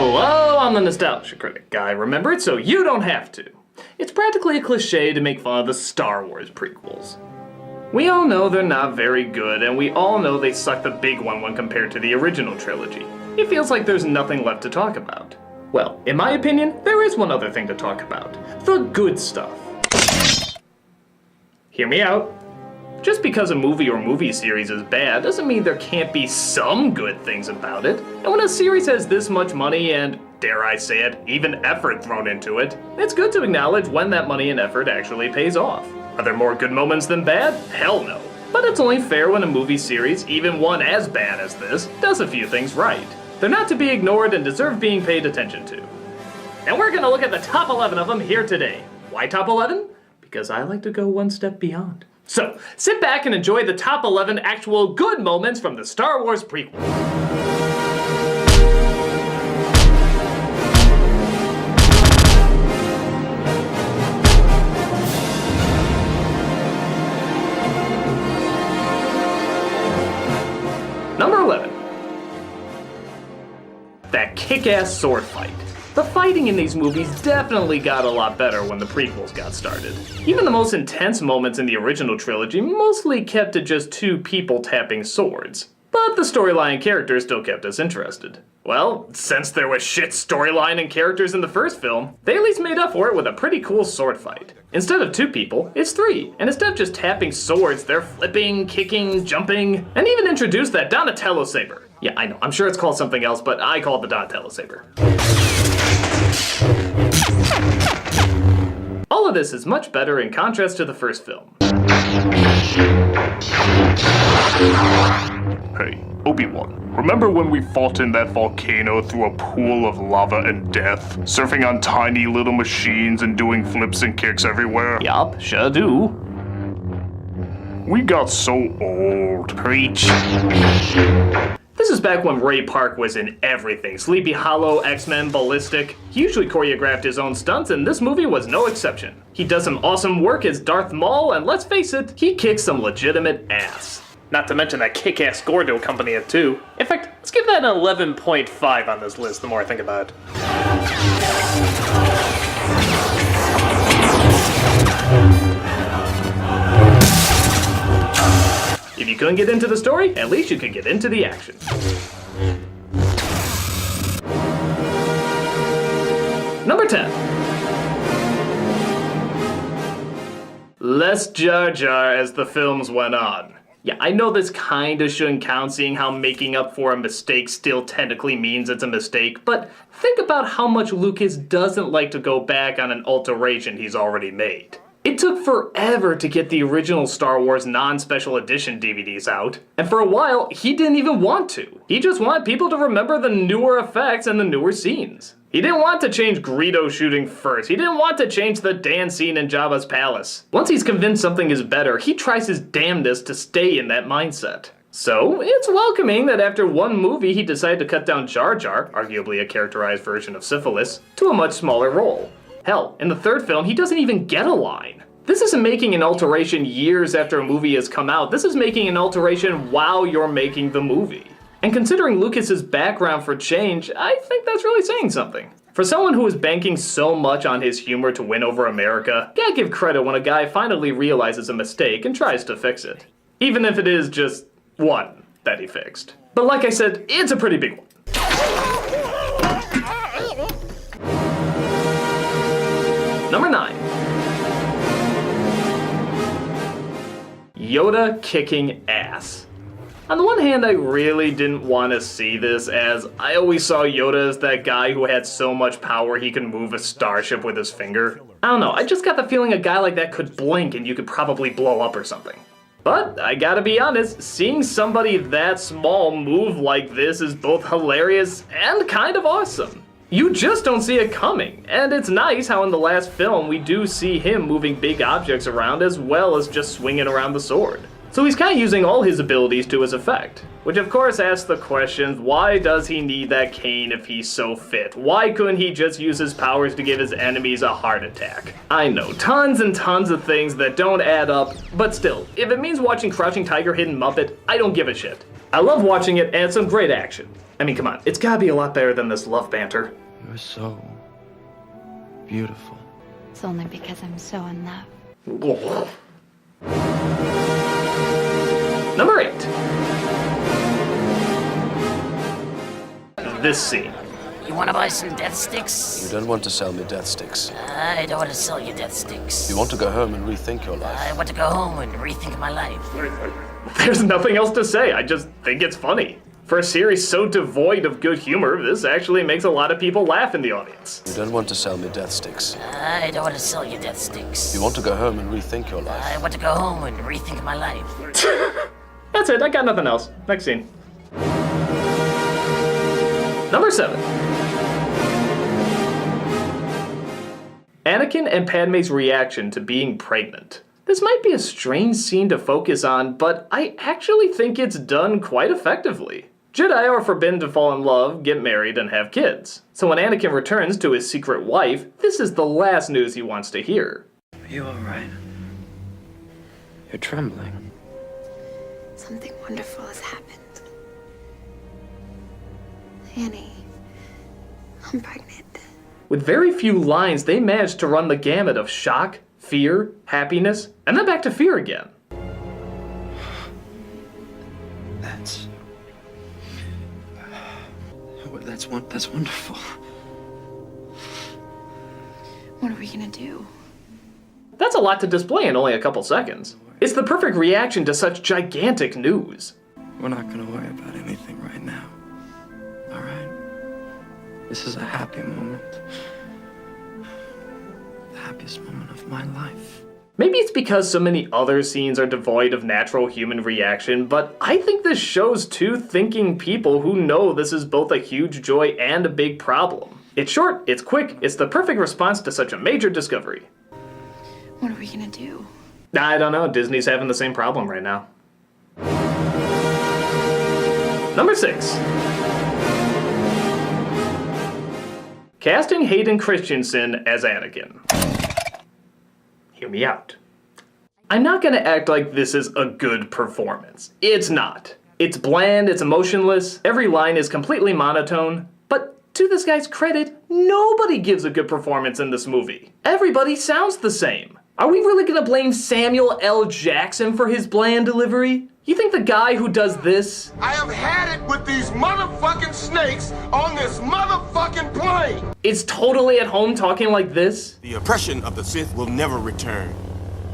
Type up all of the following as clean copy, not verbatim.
Hello, I'm the Nostalgia Critic guy. Remember it so you don't have to. It's practically a cliche to make fun of the Star Wars prequels. We all know they're not very good, and we all know they suck the big one when compared to the original trilogy. It feels like there's nothing left to talk about. Well, in my opinion, there is one other thing to talk about. The good stuff. Hear me out. Just because a movie or movie series is bad doesn't mean there can't be some good things about it. And when a series has this much money and, dare I say it, even effort thrown into it, it's good to acknowledge when that money and effort actually pays off. Are there more good moments than bad? Hell no. But it's only fair when a movie series, even one as bad as this, does a few things right. They're not to be ignored and deserve being paid attention to. And we're gonna look at the top 11 of them here today. Why top 11? Because I like to go one step beyond. So, sit back and enjoy the top 11 actual good moments from the Star Wars prequel. Number 11. That kick-ass sword fight. The fighting in these movies definitely got a lot better when the prequels got started. Even the most intense moments in the original trilogy mostly kept to just two people tapping swords. But the storyline and characters still kept us interested. Well, since there was shit storyline and characters in the first film, they at least made up for it with a pretty cool sword fight. Instead of two people, it's three, and instead of just tapping swords, they're flipping, kicking, jumping, and even introduced that Donatello saber. Yeah, I know, I'm sure it's called something else, but I call it the Donatello saber. All of this is much better in contrast to the first film. Hey, Obi-Wan, remember when we fought in that volcano through a pool of lava and death, surfing on tiny little machines and doing flips and kicks everywhere? Yup, sure do. We got so old. Preach. This is back when Ray Park was in everything. Sleepy Hollow, X-Men, Ballistic. He usually choreographed his own stunts, and this movie was no exception. He does some awesome work as Darth Maul, and let's face it, he kicks some legitimate ass. Not to mention that kick-ass score to accompany it too. In fact, let's give that an 11.5 on this list the more I think about it. If you couldn't get into the story, at least you could get into the action. Number 10. Less Jar Jar as the films went on. Yeah, I know this kinda shouldn't count, seeing how making up for a mistake still technically means it's a mistake, but think about how much Lucas doesn't like to go back on an alteration he's already made. It took forever to get the original Star Wars non-special edition DVDs out, and for a while, he didn't even want to. He just wanted people to remember the newer effects and the newer scenes. He didn't want to change Greedo shooting first. He didn't want to change the dance scene in Jabba's palace. Once he's convinced something is better, he tries his damnedest to stay in that mindset. So, it's welcoming that after one movie he decided to cut down Jar Jar, arguably a characterized version of syphilis, to a much smaller role. Hell, in the third film, he doesn't even get a line. This isn't making an alteration years after a movie has come out. This is making an alteration while you're making the movie. And considering Lucas's background for change, I think that's really saying something. For someone who is banking so much on his humor to win over America, gotta give credit when a guy finally realizes a mistake and tries to fix it. Even if it is just one that he fixed. But like I said, it's a pretty big one. Number 9. Yoda kicking ass. On the one hand, I really didn't want to see this, as I always saw Yoda as that guy who had so much power he could move a starship with his finger. I don't know, I just got the feeling a guy like that could blink and you could probably blow up or something. But I gotta be honest, seeing somebody that small move like this is both hilarious and kind of awesome. You just don't see it coming, and it's nice how in the last film we do see him moving big objects around as well as just swinging around the sword. So he's kind of using all his abilities to his effect. Which of course asks the question, why does he need that cane if he's so fit? Why couldn't he just use his powers to give his enemies a heart attack? I know, tons and tons of things that don't add up, but still, if it means watching Crouching Tiger, Hidden Muppet, I don't give a shit. I love watching it, and it's some great action. I mean, come on, it's gotta be a lot better than this love banter. You're so beautiful. It's only because I'm so in love. Number 8. This scene. You want to buy some death sticks? You don't want to sell me death sticks. I don't want to sell you death sticks. You want to go home and rethink your life. I want to go home and rethink my life. There's nothing else to say, I just think it's funny. For a series so devoid of good humor, this actually makes a lot of people laugh in the audience. You don't want to sell me death sticks. I don't want to sell you death sticks. You want to go home and rethink your life. I want to go home and rethink my life. That's it, I got nothing else. Next scene. Number 7. Anakin and Padme's reaction to being pregnant. This might be a strange scene to focus on, but I actually think it's done quite effectively. Jedi are forbidden to fall in love, get married, and have kids. So when Anakin returns to his secret wife, this is the last news he wants to hear. Are you alright? You're trembling. Something wonderful has happened. Annie, I'm pregnant. With very few lines, they managed to run the gamut of shock, fear, happiness, and then back to fear again. That's wonderful. What are we gonna do? That's a lot to display in only a couple seconds. It's the perfect reaction to such gigantic news. We're not gonna worry about anything right now. Alright? This is a happy moment. The happiest moment of my life. Maybe it's because so many other scenes are devoid of natural human reaction, but I think this shows two thinking people who know this is both a huge joy and a big problem. It's short, it's quick, it's the perfect response to such a major discovery. What are we gonna do? I don't know, Disney's having the same problem right now. Number 6. Casting Hayden Christensen as Anakin. Hear me out. I'm not gonna act like this is a good performance. It's not. It's bland, it's emotionless, every line is completely monotone, but to this guy's credit, nobody gives a good performance in this movie. Everybody sounds the same. Are we really gonna blame Samuel L. Jackson for his bland delivery? You think the guy who does this? I have had it with these motherfucking snakes on this motherfucking plane. Is totally at home talking like this? The oppression of the Sith will never return.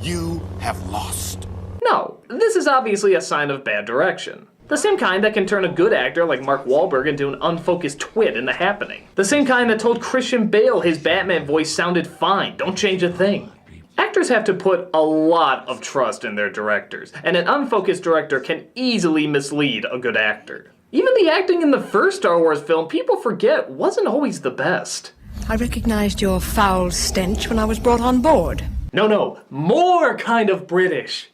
You have lost. No, this is obviously a sign of bad direction. The same kind that can turn a good actor like Mark Wahlberg into an unfocused twit in The Happening. The same kind that told Christian Bale his Batman voice sounded fine, don't change a thing. Actors have to put a lot of trust in their directors, and an unfocused director can easily mislead a good actor. Even the acting in the first Star Wars film, people forget, wasn't always the best. I recognized your foul stench when I was brought on board. No, more kind of British.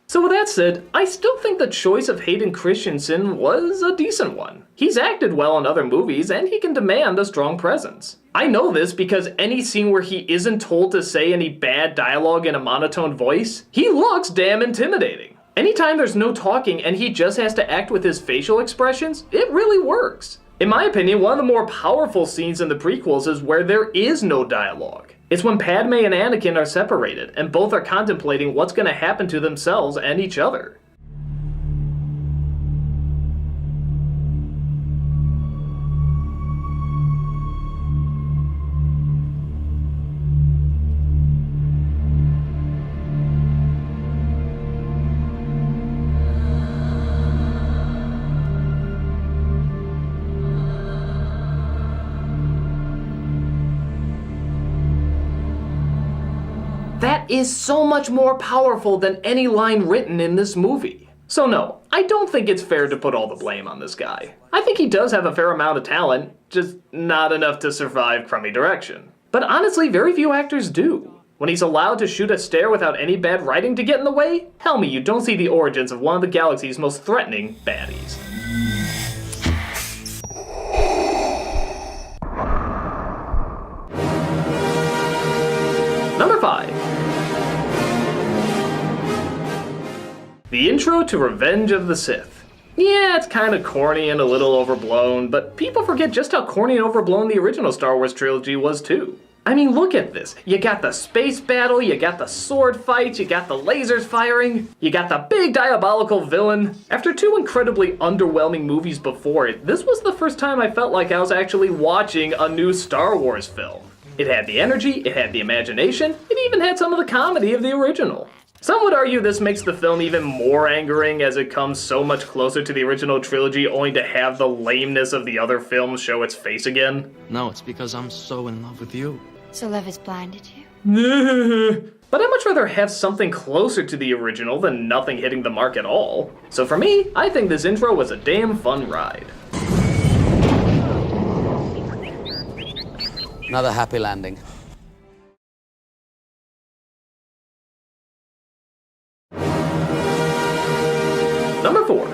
So with that said, I still think the choice of Hayden Christensen was a decent one. He's acted well in other movies, and he can demand a strong presence. I know this because any scene where he isn't told to say any bad dialogue in a monotone voice, he looks damn intimidating. Anytime there's no talking and he just has to act with his facial expressions, it really works. In my opinion, one of the more powerful scenes in the prequels is where there is no dialogue. It's when Padme and Anakin are separated, and both are contemplating what's going to happen to themselves and each other. That is so much more powerful than any line written in this movie. So no, I don't think it's fair to put all the blame on this guy. I think he does have a fair amount of talent, just not enough to survive crummy direction. But honestly, very few actors do. When he's allowed to shoot a stare without any bad writing to get in the way, tell me you don't see the origins of one of the galaxy's most threatening baddies. Number 5. The intro to Revenge of the Sith. Yeah, it's kind of corny and a little overblown, but people forget just how corny and overblown the original Star Wars trilogy was too. I mean, look at this. You got the space battle, you got the sword fights, you got the lasers firing, you got the big diabolical villain. After two incredibly underwhelming movies before it, this was the first time I felt like I was actually watching a new Star Wars film. It had the energy, it had the imagination, it even had some of the comedy of the original. Some would argue this makes the film even more angering as it comes so much closer to the original trilogy only to have the lameness of the other films show its face again. No, it's because I'm so in love with you. So love has blinded you? But I'd much rather have something closer to the original than nothing hitting the mark at all. So for me, I think this intro was a damn fun ride. Another happy landing. Number 4.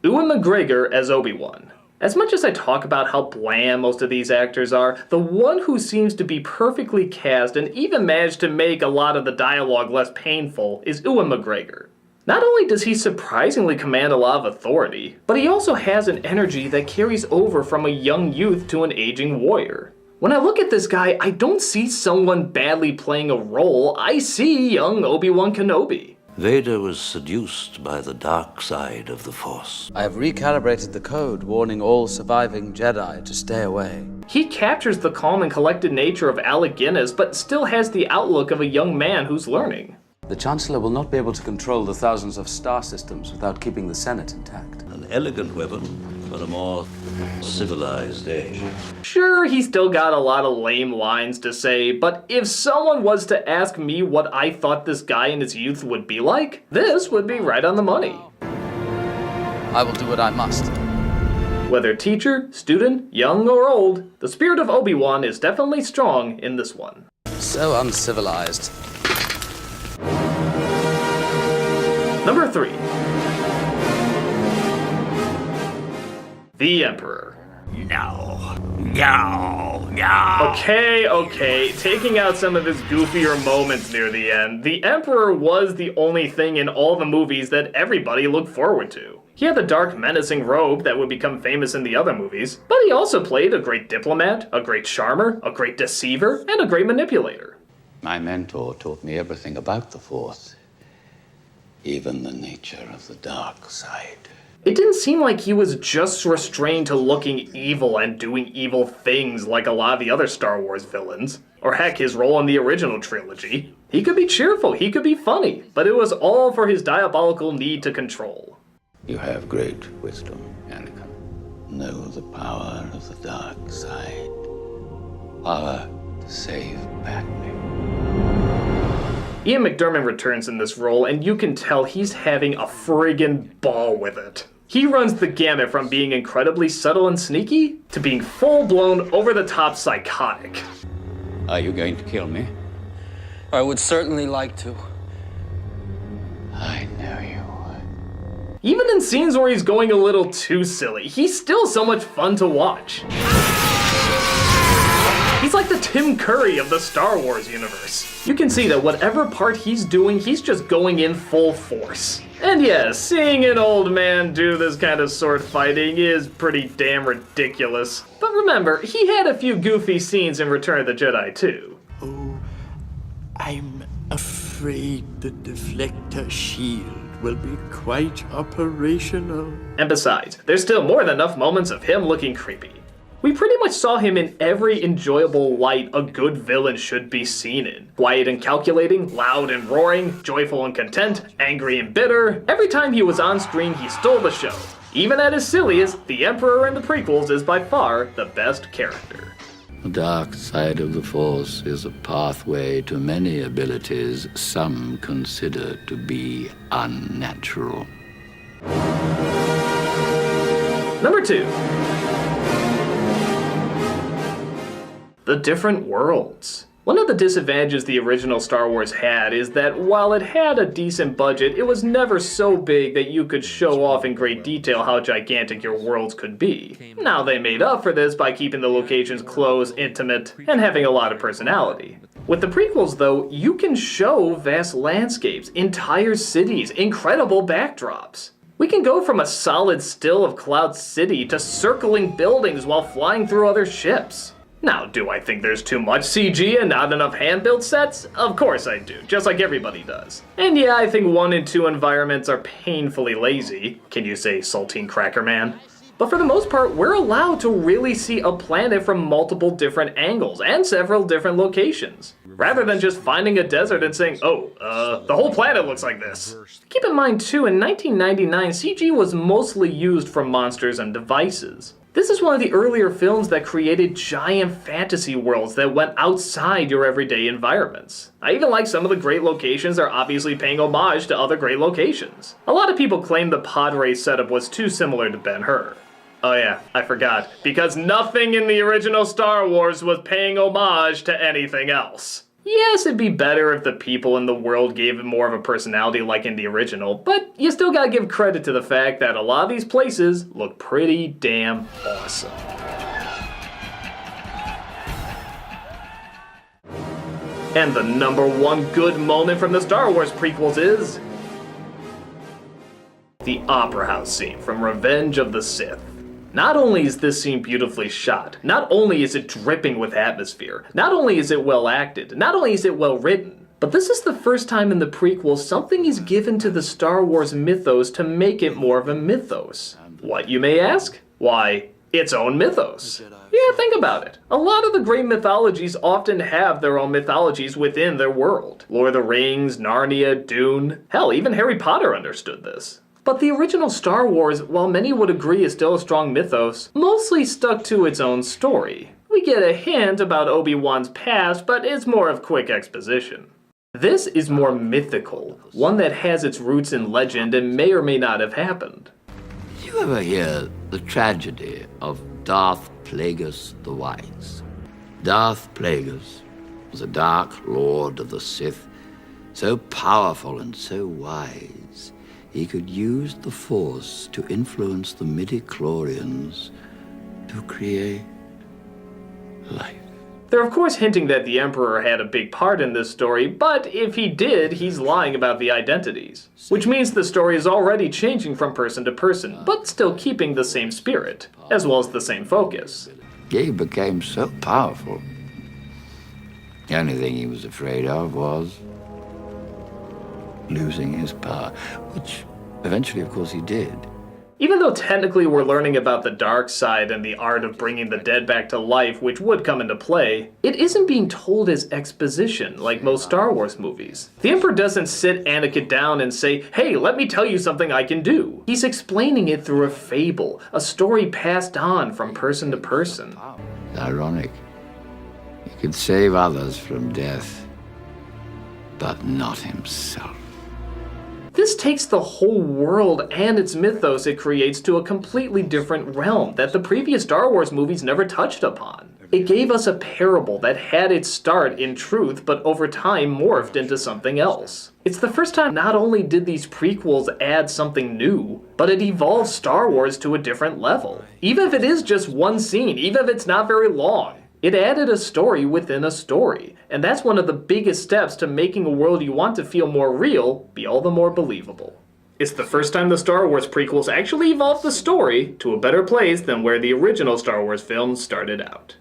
Ewan McGregor as Obi-Wan. As much as I talk about how bland most of these actors are, the one who seems to be perfectly cast and even managed to make a lot of the dialogue less painful is Ewan McGregor. Not only does he surprisingly command a lot of authority, but he also has an energy that carries over from a young youth to an aging warrior. When I look at this guy, I don't see someone badly playing a role, I see young Obi-Wan Kenobi. Vader was seduced by the dark side of the Force. I have recalibrated the code, warning all surviving Jedi to stay away. He captures the calm and collected nature of Alec Guinness, but still has the outlook of a young man who's learning. The Chancellor will not be able to control the thousands of star systems without keeping the Senate intact. An elegant weapon for a more civilized age. Sure, he's still got a lot of lame lines to say, but if someone was to ask me what I thought this guy in his youth would be like, this would be right on the money. I will do what I must. Whether teacher, student, young or old, the spirit of Obi-Wan is definitely strong in this one. So uncivilized. Number 3. The Emperor. No. Okay, taking out some of his goofier moments near the end, the Emperor was the only thing in all the movies that everybody looked forward to. He had the dark, menacing robe that would become famous in the other movies, but he also played a great diplomat, a great charmer, a great deceiver, and a great manipulator. My mentor taught me everything about the Force, even the nature of the dark side. It didn't seem like he was just restrained to looking evil and doing evil things like a lot of the other Star Wars villains. Or heck, his role in the original trilogy. He could be cheerful, he could be funny, but it was all for his diabolical need to control. You have great wisdom, Anakin. Know the power of the dark side. Power to save Padme. Ian McDiarmid returns in this role, and you can tell he's having a friggin' ball with it. He runs the gamut from being incredibly subtle and sneaky, to being full-blown, over-the-top psychotic. Are you going to kill me? I would certainly like to. I know you would. Even in scenes where he's going a little too silly, he's still so much fun to watch. He's like the Tim Curry of the Star Wars universe. You can see that whatever part he's doing, he's just going in full force. And yes, seeing an old man do this kind of sword fighting is pretty damn ridiculous. But remember, he had a few goofy scenes in Return of the Jedi too. Oh, I'm afraid the deflector shield will be quite operational. And besides, there's still more than enough moments of him looking creepy. We pretty much saw him in every enjoyable light a good villain should be seen in. Quiet and calculating, loud and roaring, joyful and content, angry and bitter. Every time he was on screen, he stole the show. Even at his silliest, the Emperor in the prequels is by far the best character. The dark side of the Force is a pathway to many abilities some consider to be unnatural. Number 2. The different worlds. One of the disadvantages the original Star Wars had is that while it had a decent budget, it was never so big that you could show off in great detail how gigantic your worlds could be. Now they made up for this by keeping the locations close, intimate, and having a lot of personality. With the prequels, though, you can show vast landscapes, entire cities, incredible backdrops. We can go from a solid still of Cloud City to circling buildings while flying through other ships. Now, do I think there's too much CG and not enough hand-built sets? Of course I do, just like everybody does. And yeah, I think 1 and 2 environments are painfully lazy. Can you say Saltine Cracker Man? But for the most part, we're allowed to really see a planet from multiple different angles and several different locations, rather than just finding a desert and saying, oh, the whole planet looks like this. Keep in mind too, in 1999, CG was mostly used for monsters and devices. This is one of the earlier films that created giant fantasy worlds that went outside your everyday environments. I even like some of the great locations are obviously paying homage to other great locations. A lot of people claim the pod race setup was too similar to Ben-Hur. Oh yeah, I forgot. Because nothing in the original Star Wars was paying homage to anything else. Yes, it'd be better if the people in the world gave it more of a personality like in the original, but you still gotta give credit to the fact that a lot of these places look pretty damn awesome. And the number one good moment from the Star Wars prequels is the Opera House scene from Revenge of the Sith. Not only is this scene beautifully shot, not only is it dripping with atmosphere, not only is it well acted, not only is it well written, but this is the first time in the prequels something is given to the Star Wars mythos to make it more of a mythos. What, you may ask? Why, its own mythos. Yeah, think about it. A lot of the great mythologies often have their own mythologies within their world. Lord of the Rings, Narnia, Dune, hell, even Harry Potter understood this. But the original Star Wars, while many would agree is still a strong mythos, mostly stuck to its own story. We get a hint about Obi-Wan's past, but it's more of quick exposition. This is more mythical, one that has its roots in legend and may or may not have happened. Did you ever hear the tragedy of Darth Plagueis the Wise? Darth Plagueis was a dark lord of the Sith, so powerful and so wise. He could use the Force to influence the midi-chlorians to create life. They're of course hinting that the Emperor had a big part in this story, but if he did, he's lying about the identities. Which means the story is already changing from person to person, but still keeping the same spirit, as well as the same focus. He became so powerful. The only thing he was afraid of was losing his power, which eventually, of course, he did. Even though technically we're learning about the dark side and the art of bringing the dead back to life, which would come into play, it isn't being told as exposition like most Star Wars movies. The Emperor doesn't sit Anakin down and say, hey, let me tell you something I can do. He's explaining it through a fable, a story passed on from person to person. It's ironic. He could save others from death, but not himself. This takes the whole world and its mythos it creates to a completely different realm that the previous Star Wars movies never touched upon. It gave us a parable that had its start in truth but over time morphed into something else. It's the first time not only did these prequels add something new, but it evolved Star Wars to a different level. Even if it is just one scene, even if it's not very long. It added a story within a story, and that's one of the biggest steps to making a world you want to feel more real be all the more believable. It's the first time the Star Wars prequels actually evolved the story to a better place than where the original Star Wars films started out.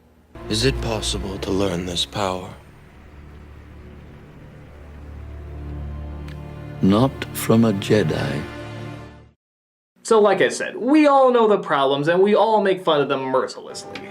Is it possible to learn this power? Not from a Jedi. So like I said, we all know the problems and we all make fun of them mercilessly.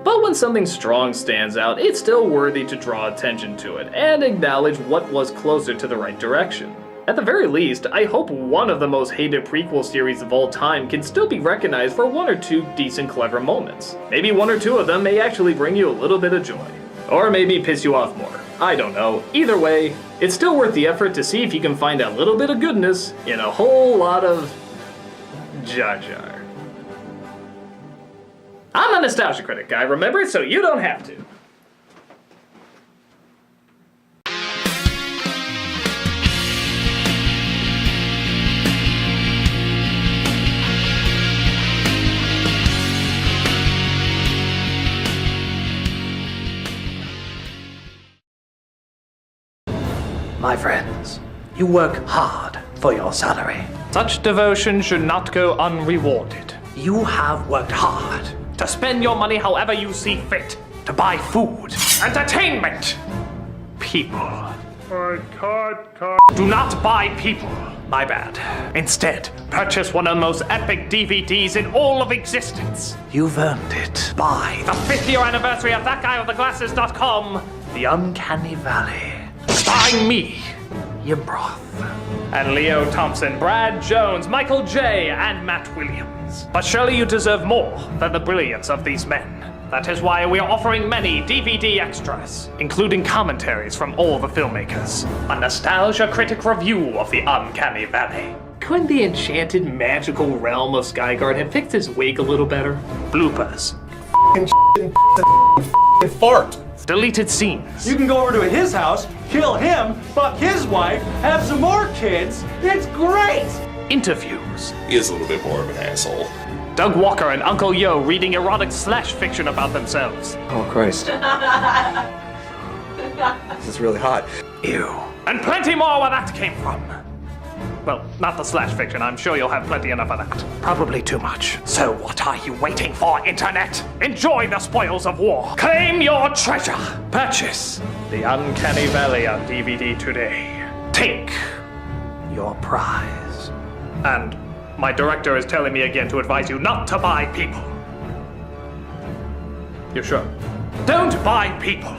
But when something strong stands out, it's still worthy to draw attention to it and acknowledge what was closer to the right direction. At the very least, I hope one of the most hated prequel series of all time can still be recognized for one or two decent clever moments. Maybe one or two of them may actually bring you a little bit of joy. Or maybe piss you off more. I don't know. Either way, it's still worth the effort to see if you can find a little bit of goodness in a whole lot of Jar Jar. I'm a nostalgia critic guy, remember? So you don't have to. You work hard for your salary. Such devotion should not go unrewarded. You have worked hard to spend your money however you see fit, to buy food, entertainment, people. Do not buy people. My bad. Instead, purchase one of the most epic DVDs in all of existence. You've earned it. Buy the 5th year anniversary of ThatGuyWithTheGlasses.com, The Uncanny Valley. Starring me, Yimproth, and Leo Thompson, Brad Jones, Michael J., and Matt Williams. But surely you deserve more than the brilliance of these men. That is why we are offering many DVD extras, including commentaries from all the filmmakers, a nostalgia critic review of The Uncanny Valley. Couldn't the enchanted magical realm of Skyguard have fixed his wig a little better? Bloopers. Fart. Deleted scenes. You can go over to his house, kill him, fuck his wife, have some more kids. It's great! Interviews. He is a little bit more of an asshole. Doug Walker and Uncle Yo reading erotic slash fiction about themselves. Oh, Christ. This is really hot. Ew. And plenty more where that came from. Well, not the slash fiction. I'm sure you'll have plenty enough of that. Probably too much. So what are you waiting for, Internet? Enjoy the spoils of war. Claim your treasure. Purchase The Uncanny Valley on DVD today. Take your prize. And my director is telling me again to advise you not to buy people. You're sure? Don't buy people.